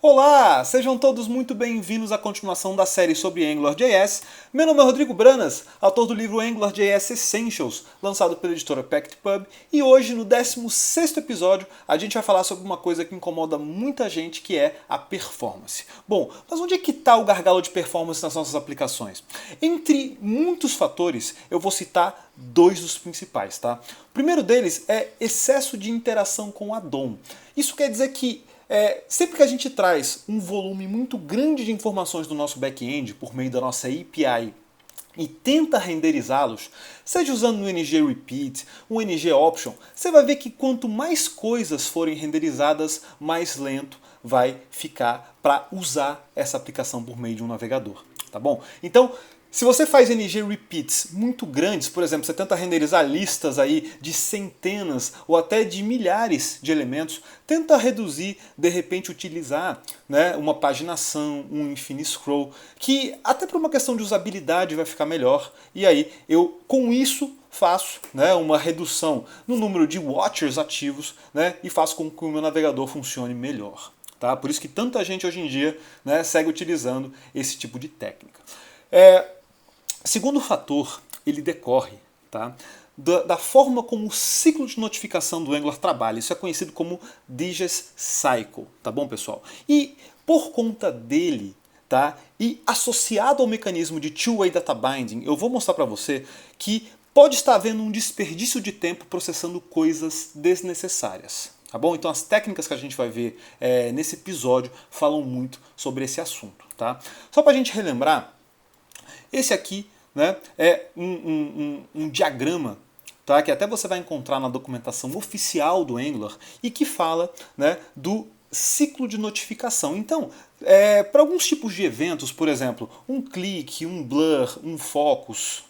Olá, sejam todos muito bem-vindos à continuação da série sobre AngularJS. Meu nome é Rodrigo Branas, autor do livro AngularJS Essentials, lançado pela editora PactPub, e hoje, no 16º episódio, a gente vai falar sobre uma coisa que incomoda muita gente, que é a performance. Bom, mas onde é que está o gargalo de performance nas nossas aplicações? Entre muitos fatores, eu vou citar dois dos principais, tá? O primeiro deles é excesso de interação com o addon. Isso quer dizer que sempre que a gente traz um volume muito grande de informações do nosso back-end por meio da nossa API e tenta renderizá-los, seja usando um ng-repeat, um ng-option, você vai ver que quanto mais coisas forem renderizadas, mais lento vai ficar para usar essa aplicação por meio de um navegador, tá bom? Então, se você faz ng-repeats muito grandes, por exemplo, você tenta renderizar listas aí de centenas ou até de milhares de elementos, tenta reduzir, de repente utilizar uma paginação, um infini-scroll, que até por uma questão de usabilidade vai ficar melhor. E aí eu, com isso, faço uma redução no número de watchers ativos e faço com que o meu navegador funcione melhor. Tá? Por isso que tanta gente hoje em dia segue utilizando esse tipo de técnica. Segundo fator, ele decorre da forma como o ciclo de notificação do Angular trabalha. Isso é conhecido como Digest Cycle, tá bom, pessoal? E por conta dele, e associado ao mecanismo de Two-Way Data Binding, eu vou mostrar para você que pode estar havendo um desperdício de tempo processando coisas desnecessárias. Tá bom? Então as técnicas que a gente vai ver nesse episódio falam muito sobre esse assunto. Tá? Só para a gente relembrar, esse aqui é um diagrama que até você vai encontrar na documentação oficial do Angular e que fala do ciclo de notificação. Então, para alguns tipos de eventos, por exemplo, um clique, um blur, um focus,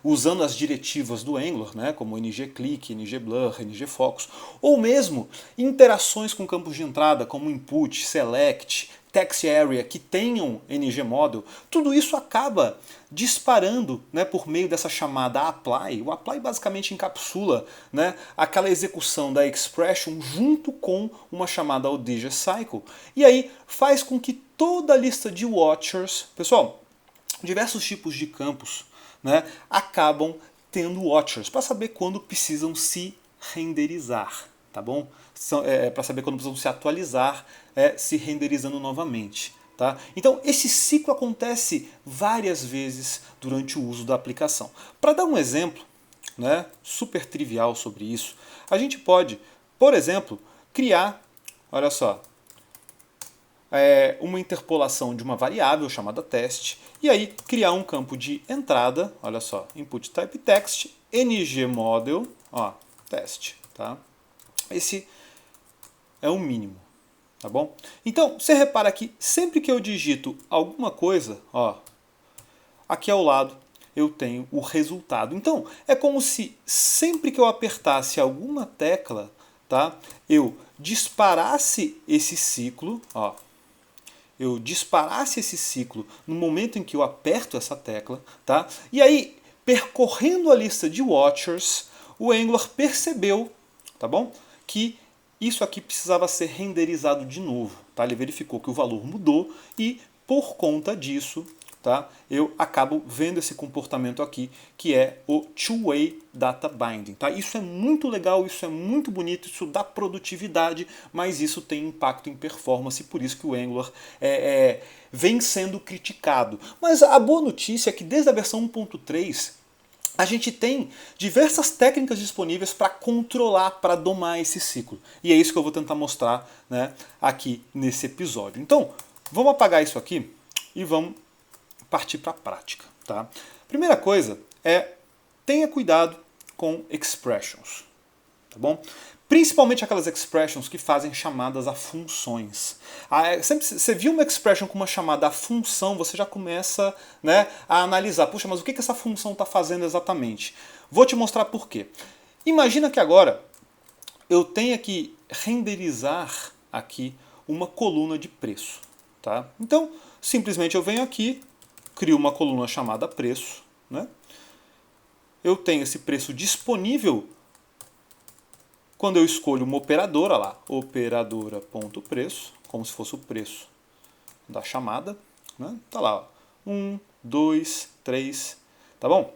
usando as diretivas do Angular, como ng-click, ng-blur, ng-focus, ou mesmo interações com campos de entrada, como input, select, text area, que tenham ng-model, tudo isso acaba disparando por meio dessa chamada apply. O apply basicamente encapsula aquela execução da expression junto com uma chamada ao digest cycle, e aí faz com que toda a lista de watchers, pessoal, diversos tipos de campos acabam tendo watchers para saber quando precisam se renderizar. Tá bom? Para saber quando precisam se atualizar, se renderizando novamente. Tá? Então esse ciclo acontece várias vezes durante o uso da aplicação. Para dar um exemplo super trivial sobre isso, a gente pode, por exemplo, criar, olha só, uma interpolação de uma variável chamada teste, e aí criar um campo de entrada, olha só, input type text, ng-model, teste. Tá? Esse é o mínimo, tá bom? Então, você repara que sempre que eu digito alguma coisa, aqui ao lado eu tenho o resultado. Então, é como se sempre que eu apertasse alguma tecla, eu disparasse esse ciclo, no momento em que eu aperto essa tecla, e aí, percorrendo a lista de watchers, o Angular percebeu, tá bom? Que isso aqui precisava ser renderizado de novo. Ele verificou que o valor mudou e, por conta disso, eu acabo vendo esse comportamento aqui, que é o Two-Way Data Binding. Isso é muito legal, isso é muito bonito, isso dá produtividade, mas isso tem impacto em performance, por isso que o Angular vem sendo criticado. Mas a boa notícia é que desde a versão 1.3, a gente tem diversas técnicas disponíveis para controlar, para domar esse ciclo. E é isso que eu vou tentar mostrar aqui nesse episódio. Então, vamos apagar isso aqui e vamos partir para a prática. Tá? Primeira coisa tenha cuidado com expressions. Tá bom? Principalmente aquelas expressions que fazem chamadas a funções. Sempre você viu uma expression com uma chamada a função, você já começa a analisar. Puxa, mas o que essa função está fazendo exatamente? Vou te mostrar por quê. Imagina que agora eu tenha que renderizar aqui uma coluna de preço. Tá? Então, simplesmente eu venho aqui, crio uma coluna chamada preço. Eu tenho esse preço disponível quando eu escolho uma operadora lá, operadora.preço, como se fosse o preço da chamada, né? Tá lá, ó, 1, 2, 3, tá bom?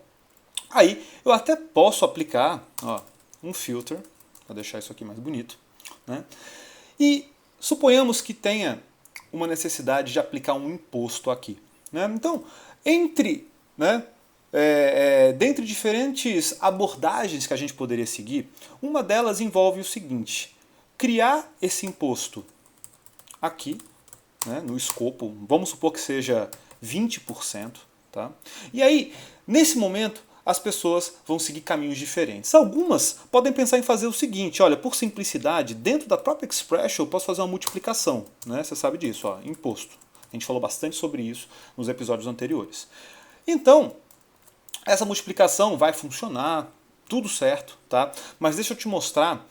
Aí eu até posso aplicar, ó, um filter, para deixar isso aqui mais bonito, né? E suponhamos que tenha uma necessidade de aplicar um imposto aqui, né? Então, dentre diferentes abordagens que a gente poderia seguir, uma delas envolve o seguinte: criar esse imposto aqui, né, no escopo, vamos supor que seja 20%, tá? E aí, nesse momento, as pessoas vão seguir caminhos diferentes. Algumas podem pensar em fazer o seguinte: olha, por simplicidade, dentro da própria expression eu posso fazer uma multiplicação, né? Você sabe disso, ó, imposto. A gente falou bastante sobre isso nos episódios anteriores. Então, essa multiplicação vai funcionar, tudo certo, tá? Mas deixa eu te mostrar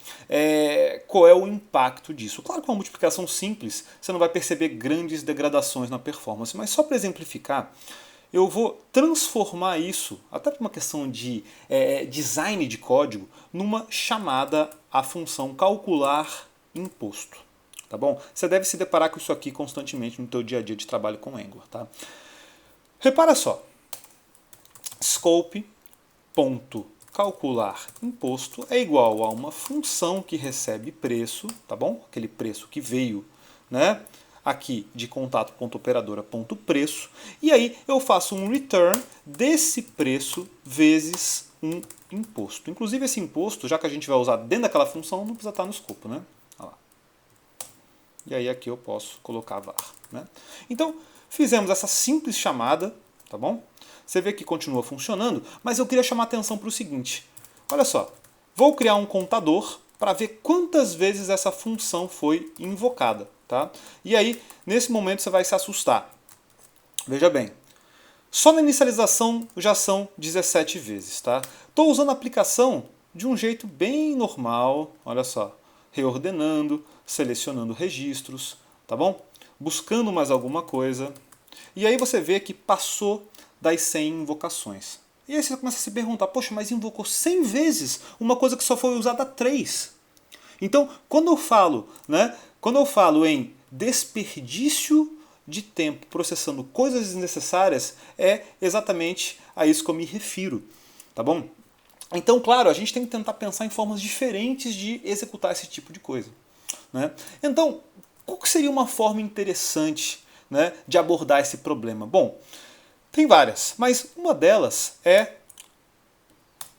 qual é o impacto disso. Claro que uma multiplicação simples, você não vai perceber grandes degradações na performance, mas só para exemplificar, eu vou transformar isso, até por uma questão de design de código, numa chamada à função calcular imposto. Tá bom? Você deve se deparar com isso aqui constantemente no teu dia a dia de trabalho com Angular. Tá? Repara só. Scope.calcular imposto é igual a uma função que recebe preço, tá bom? Aquele preço que veio, né? Aqui de contato.operadora.preço, e aí eu faço um return desse preço vezes um imposto. Inclusive esse imposto, já que a gente vai usar dentro daquela função, não precisa estar no escopo, né? Olha lá. E aí aqui eu posso colocar var, né? Então, fizemos essa simples chamada, tá bom? Você vê que continua funcionando, mas eu queria chamar a atenção para o seguinte. Olha só, vou criar um contador para ver quantas vezes essa função foi invocada. Tá? E aí, nesse momento, você vai se assustar. Veja bem, só na inicialização já são 17 vezes. Tá? Estou usando a aplicação de um jeito bem normal, olha só, reordenando, selecionando registros, tá bom? Buscando mais alguma coisa. E aí você vê que passou das 100 invocações. E aí você começa a se perguntar, poxa, mas invocou 100 vezes uma coisa que só foi usada 3. Então, quando eu falo em desperdício de tempo processando coisas desnecessárias, é exatamente a isso que eu me refiro, tá bom? Então, claro, a gente tem que tentar pensar em formas diferentes de executar esse tipo de coisa, né? Então, qual que seria uma forma interessante, né, de abordar esse problema? Bom, tem várias, mas uma delas é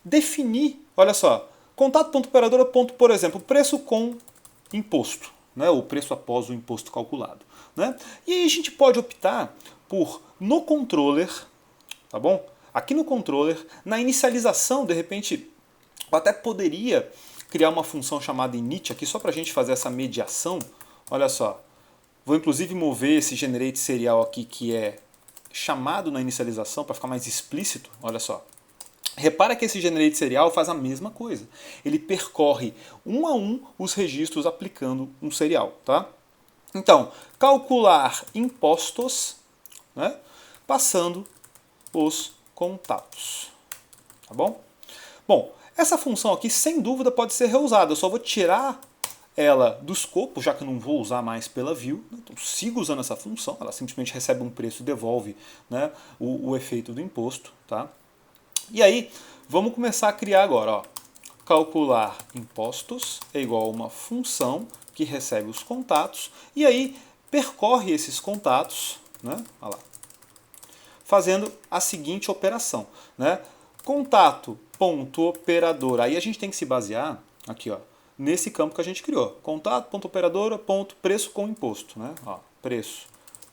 definir, olha só, contato.operadora, por exemplo, preço com imposto, né, o preço após o imposto calculado. Né? E aí a gente pode optar por, no controller, tá bom? Aqui no controller, na inicialização, de repente, eu até poderia criar uma função chamada init aqui, só para a gente fazer essa mediação. Olha só, vou inclusive mover esse generate serial aqui, que é chamado na inicialização, para ficar mais explícito, olha só. Repara que esse generate serial faz a mesma coisa. Ele percorre um a um os registros aplicando um serial. Tá? Então, calcular impostos, né, passando os contatos. Tá bom? Bom, essa função aqui, sem dúvida, pode ser reusada. Eu só vou tirar ela do escopo, já que eu não vou usar mais pela view. Então, sigo usando essa função. Ela simplesmente recebe um preço e devolve, né, o efeito do imposto. Tá? E aí, vamos começar a criar agora. Ó. Calcular impostos é igual a uma função que recebe os contatos e aí percorre esses contatos, né? Olha lá, fazendo a seguinte operação. Né? Contato.operadora. Aí a gente tem que se basear aqui, ó, nesse campo que a gente criou. Contato.operadora.preço com imposto. Né? Ó, preço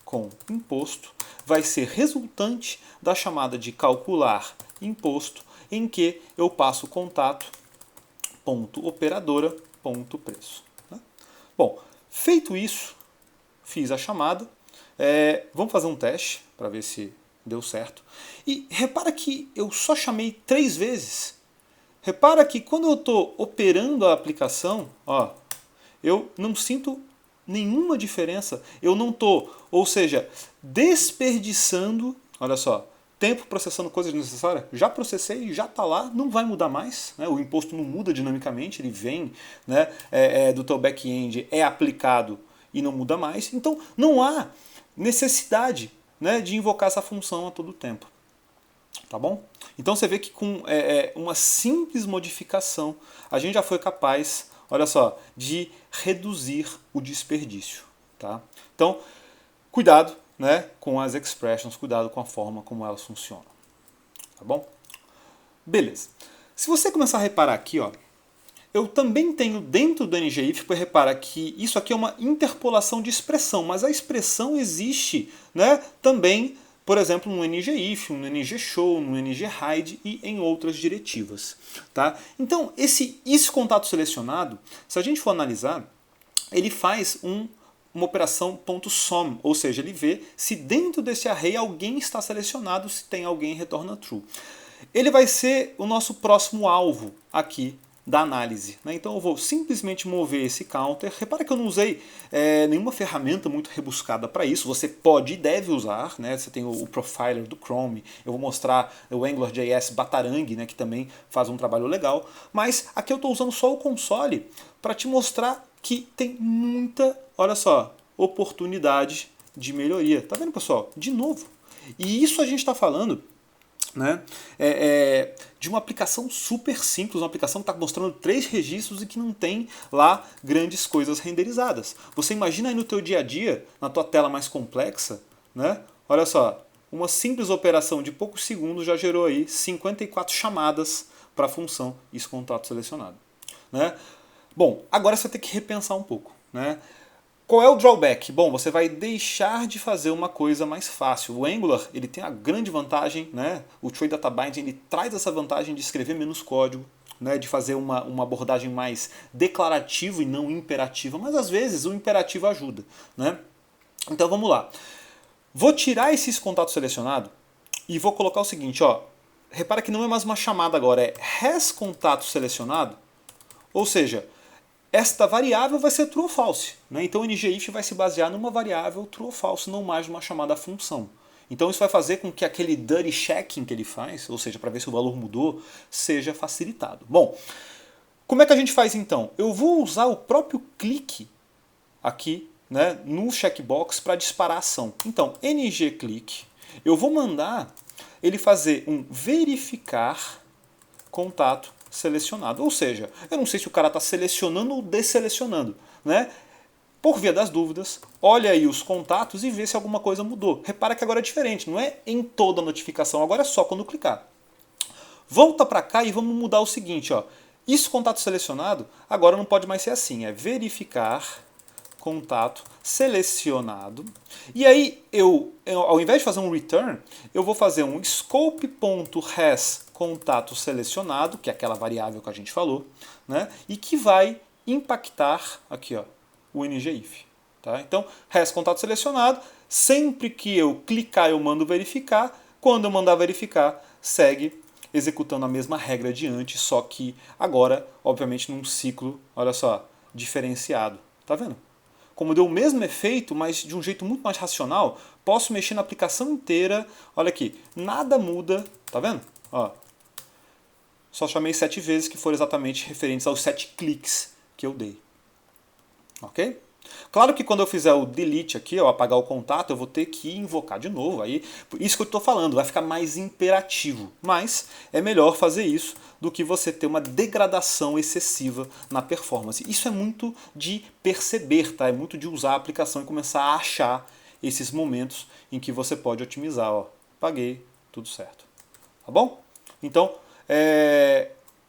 com imposto vai ser resultante da chamada de calcular imposto, em que eu passo contato.operadora.preço. Né? Bom, feito isso, fiz a chamada. Vamos fazer um teste para ver se deu certo. E repara que eu só chamei 3 vezes. Repara que quando eu estou operando a aplicação, ó, eu não sinto nenhuma diferença. Eu não estou, ou seja, desperdiçando, olha só, tempo processando coisas desnecessárias. Já processei, já está lá, não vai mudar mais. Né? O imposto não muda dinamicamente, ele vem, né, do teu back-end, é aplicado e não muda mais. Então não há necessidade, né, de invocar essa função a todo tempo. Tá bom? Então você vê que com uma simples modificação a gente já foi capaz, olha só, de reduzir o desperdício. Tá? Então, cuidado, né, com as expressions, cuidado com a forma como elas funcionam. Tá bom? Beleza. Se você começar a reparar aqui, ó, eu também tenho dentro do NGIF, para reparar que isso aqui é uma interpolação de expressão, mas a expressão existe, né, também, por exemplo, no NGIF, no NGShow, no NGHide e em outras diretivas. Tá? Então, esse contato selecionado, se a gente for analisar, ele faz uma operação .sum, ou seja, ele vê se dentro desse array alguém está selecionado, se tem alguém retorna true. Ele vai ser o nosso próximo alvo aqui da análise. Né? Então eu vou simplesmente mover esse counter. Repara que eu não usei nenhuma ferramenta muito rebuscada para isso. Você pode e deve usar. Né? Você tem o profiler do Chrome. Eu vou mostrar o AngularJS Batarang, né, que também faz um trabalho legal. Mas aqui eu estou usando só o console para te mostrar que tem muita, olha só, oportunidade de melhoria. Tá vendo, pessoal? De novo. E isso a gente está falando, né, de uma aplicação super simples, uma aplicação que está mostrando 3 registros e que não tem lá grandes coisas renderizadas. Você imagina aí no teu dia a dia, na tua tela mais complexa, né? Olha só, uma simples operação de poucos segundos já gerou aí 54 chamadas para a função isso contato selecionado. Né? Bom, agora você vai ter que repensar um pouco. Né? Qual é o drawback? Bom, você vai deixar de fazer uma coisa mais fácil. O Angular ele tem a grande vantagem, né? O Trade Data Binding ele traz essa vantagem de escrever menos código, né? De fazer uma abordagem mais declarativa e não imperativa, mas às vezes o imperativo ajuda. Né? Então vamos lá. Vou tirar esse contato selecionado e vou colocar o seguinte, ó. Repara que não é mais uma chamada agora, é rescontato selecionado, ou seja, esta variável vai ser true ou false. Né? Então o NGIF vai se basear numa variável true ou false, não mais numa chamada função. Então isso vai fazer com que aquele dirty checking que ele faz, ou seja, para ver se o valor mudou, seja facilitado. Bom, como é que a gente faz então? Eu vou usar o próprio clique aqui, né, no checkbox para disparar a ação. Então, ngClick, eu vou mandar ele fazer um verificar contato selecionado. Ou seja, eu não sei se o cara está selecionando ou desselecionando. Né? Por via das dúvidas, olha aí os contatos e vê se alguma coisa mudou. Repara que agora é diferente, não é em toda a notificação, agora é só quando clicar. Volta para cá e vamos mudar o seguinte. Ó. Isso contato selecionado agora não pode mais ser assim, é verificar contato selecionado. E aí, ao invés de fazer um return, eu vou fazer um scope.res contato selecionado, que é aquela variável que a gente falou, né? E que vai impactar aqui, ó, o NGIF. Tá? Então, res contato selecionado, sempre que eu clicar eu mando verificar, quando eu mandar verificar, segue executando a mesma regra de antes, só que agora, obviamente, num ciclo, olha só, diferenciado. Tá vendo? Como deu o mesmo efeito, mas de um jeito muito mais racional, posso mexer na aplicação inteira. Olha aqui, nada muda, tá vendo? Ó, só chamei 7 vezes que foram exatamente referentes aos 7 cliques que eu dei. Ok? Claro que quando eu fizer o delete aqui, ao apagar o contato, eu vou ter que invocar de novo. Aí, isso que eu estou falando, vai ficar mais imperativo. Mas é melhor fazer isso do que você ter uma degradação excessiva na performance. Isso é muito de perceber, tá? É muito de usar a aplicação e começar a achar esses momentos em que você pode otimizar. Ó, apaguei, tudo certo. Tá bom? Então,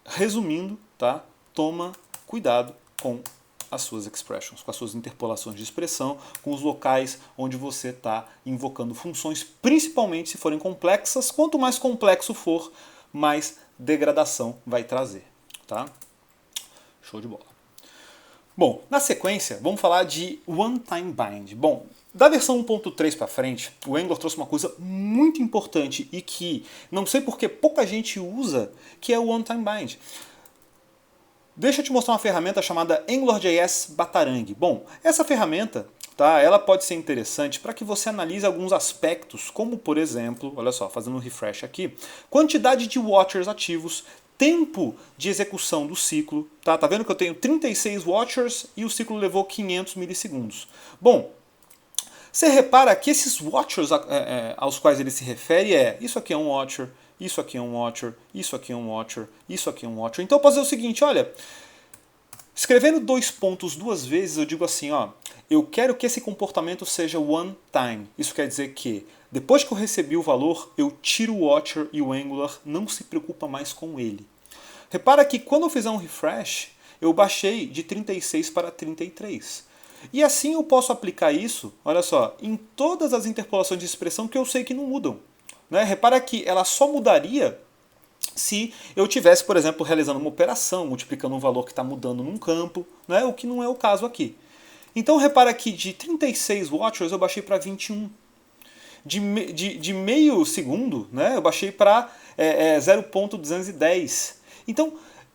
resumindo, tá? Toma cuidado com as suas expressions, com as suas interpolações de expressão, com os locais onde você está invocando funções, principalmente se forem complexas. Quanto mais complexo for, mais degradação vai trazer. Tá? Show de bola. Bom, na sequência, vamos falar de One-Time Bind. Bom, da versão 1.3 para frente, o Angular trouxe uma coisa muito importante e que não sei porque pouca gente usa, que é o One-Time Bind. Deixa eu te mostrar uma ferramenta chamada AngularJS Batarang. Bom, essa ferramenta, tá, ela pode ser interessante para que você analise alguns aspectos, como por exemplo, olha só, fazendo um refresh aqui, quantidade de watchers ativos, tempo de execução do ciclo. Tá vendo que eu tenho 36 watchers e o ciclo levou 500 milissegundos. Bom, Você repara que esses watchers aos quais ele se refere isso aqui é um watcher, isso aqui é um watcher, isso aqui é um watcher, isso aqui é um watcher. Então eu posso dizer o seguinte, olha, escrevendo 2 pontos 2 vezes, eu digo assim, ó, eu quero que esse comportamento seja one time. Isso quer dizer que depois que eu recebi o valor, eu tiro o watcher e o Angular não se preocupa mais com ele. Repara que quando eu fizer um refresh, eu baixei de 36 para 33. E assim eu posso aplicar isso, olha só, em todas as interpolações de expressão que eu sei que não mudam. Né? Repara que ela só mudaria se eu tivesse, por exemplo, realizando uma operação, multiplicando um valor que está mudando num campo, né? O que não é o caso aqui. Então repara que de 36 watchers eu baixei para 21. De meio segundo, né, eu baixei para 0.210. Então,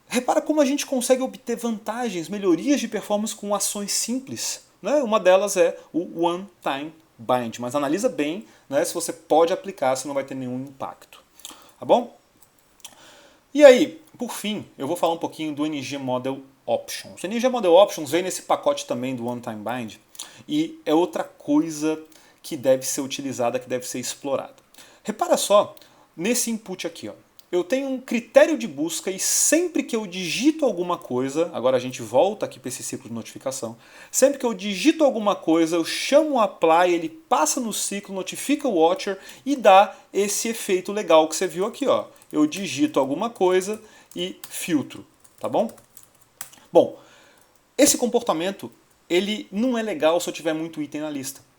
repara como a gente consegue obter vantagens, melhorias de performance com ações simples. Né? Uma delas é o One Time Bind, mas analisa bem, né, se você pode aplicar, se não vai ter nenhum impacto. Tá bom? E aí, por fim, eu vou falar um pouquinho do NG Model Options. O NG Model Options vem nesse pacote também do One Time Bind e é outra coisa que deve ser utilizada, que deve ser explorada. Repara só nesse input aqui, ó. Eu tenho um critério de busca e sempre que eu digito alguma coisa, agora a gente volta aqui para esse ciclo de notificação, sempre que eu digito alguma coisa, eu chamo o apply, ele passa no ciclo, notifica o watcher e dá esse efeito legal que você viu aqui, ó. Eu digito alguma coisa e filtro, tá bom? Bom, esse comportamento ele não é legal se eu tiver muito item na lista.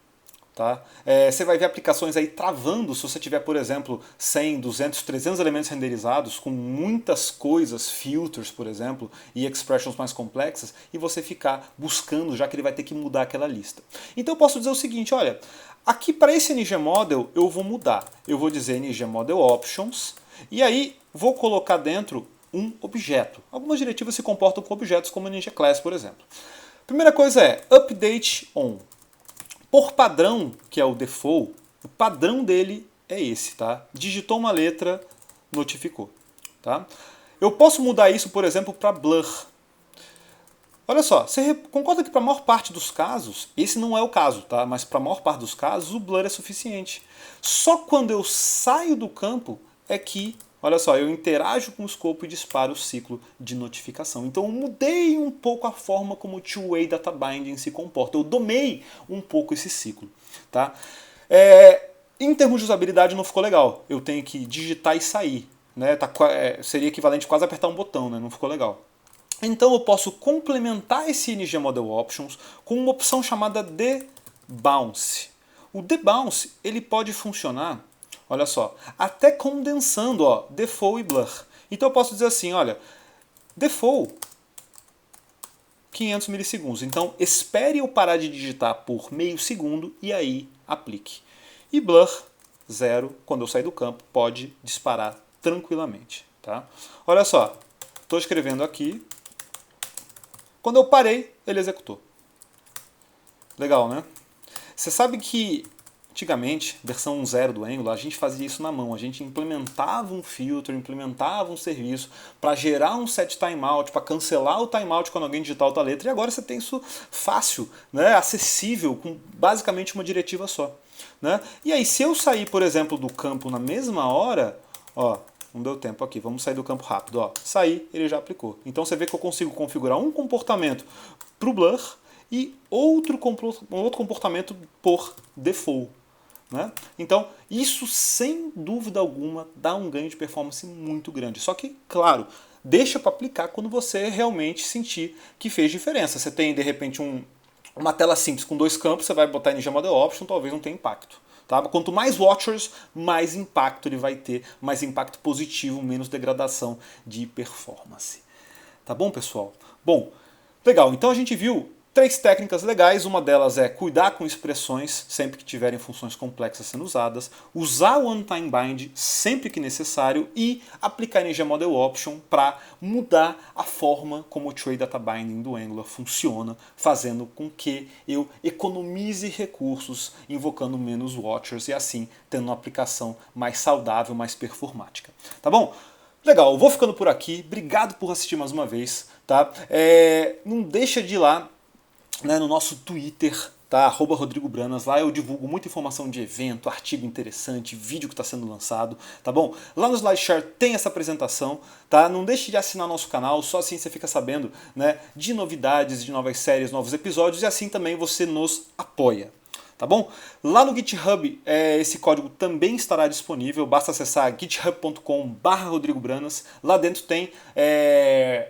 Tá? Você vai ver aplicações aí travando se você tiver, por exemplo, 100, 200, 300 elementos renderizados com muitas coisas, filters, por exemplo, e expressions mais complexas, e você ficar buscando, já que ele vai ter que mudar aquela lista. Então eu posso dizer o seguinte, olha, aqui para esse NG Model eu vou mudar. Eu vou dizer NG Model Options, e aí vou colocar dentro um objeto. Algumas diretivas se comportam com objetos como NG Class, por exemplo. Primeira coisa é Update On. Por padrão, que é o default, o padrão dele é esse, tá? Digitou uma letra, notificou, tá? Eu posso mudar isso, por exemplo, para blur. Olha só, você concorda que para a maior parte dos casos, esse não é o caso, tá? Mas para a maior parte dos casos, o blur é suficiente. Só quando eu saio do campo é que, olha só, eu interajo com o escopo e disparo o ciclo de notificação. Então eu mudei um pouco a forma como o two-way data binding se comporta. Eu domei um pouco esse ciclo. Tá? Em termos de usabilidade não ficou legal. Eu tenho que digitar e sair. Né? Seria equivalente quase a apertar um botão, né? Não ficou legal. Então eu posso complementar esse NG Model Options com uma opção chamada Debounce. O Debounce ele pode funcionar, olha só, até condensando, ó, default e blur. Então eu posso dizer assim, olha, default 500 milissegundos. Então espere eu parar de digitar por meio segundo e aí aplique. E blur 0, quando eu sair do campo, pode disparar tranquilamente. Tá? Olha só, estou escrevendo aqui. Quando eu parei, ele executou. Legal, né? Você sabe que antigamente, versão 0 do Angular, a gente fazia isso na mão. A gente implementava um filtro, implementava um serviço para gerar um set timeout, para cancelar o timeout quando alguém digitar outra letra. E agora você tem isso fácil, né? Acessível, com basicamente uma diretiva só. Né? E aí, se eu sair, por exemplo, do campo na mesma hora, ó, não deu tempo aqui, vamos sair do campo rápido. Ó. Sair, ele já aplicou. Então você vê que eu consigo configurar um comportamento para o blur e outro comportamento por default. Né? Então, isso sem dúvida alguma dá um ganho de performance muito grande. Só que, claro, deixa para aplicar quando você realmente sentir que fez diferença. Você tem, de repente, uma tela simples com 2 campos, você vai botar NG Model Option, talvez não tenha impacto. Tá? Quanto mais watchers, mais impacto ele vai ter, mais impacto positivo, menos degradação de performance. Tá bom, pessoal? Bom, legal. Então a gente viu 3 técnicas legais, uma delas é cuidar com expressões sempre que tiverem funções complexas sendo usadas, usar o One-Time Bind sempre que necessário e aplicar NG Model Option para mudar a forma como o Two-Way Data Binding do Angular funciona, fazendo com que eu economize recursos invocando menos watchers e assim tendo uma aplicação mais saudável, mais performática. Tá bom? Legal, eu vou ficando por aqui, obrigado por assistir mais uma vez. Tá? Não deixa de ir lá, né, no nosso Twitter, tá? @RodrigoBranas, lá eu divulgo muita informação de evento, artigo interessante, vídeo que está sendo lançado, tá bom? Lá no SlideShare tem essa apresentação, tá? Não deixe de assinar nosso canal, só assim você fica sabendo, né, de novidades, de novas séries, novos episódios, e assim também você nos apoia. Tá bom? Lá no GitHub esse código também estará disponível, basta acessar github.com/RodrigoBranas. Lá dentro tem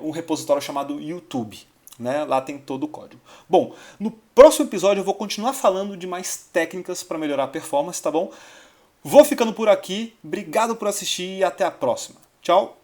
um repositório chamado YouTube, né? Lá tem todo o código. Bom, no próximo episódio eu vou continuar falando de mais técnicas para melhorar a performance, tá bom? Vou ficando por aqui, obrigado por assistir e até a próxima. Tchau!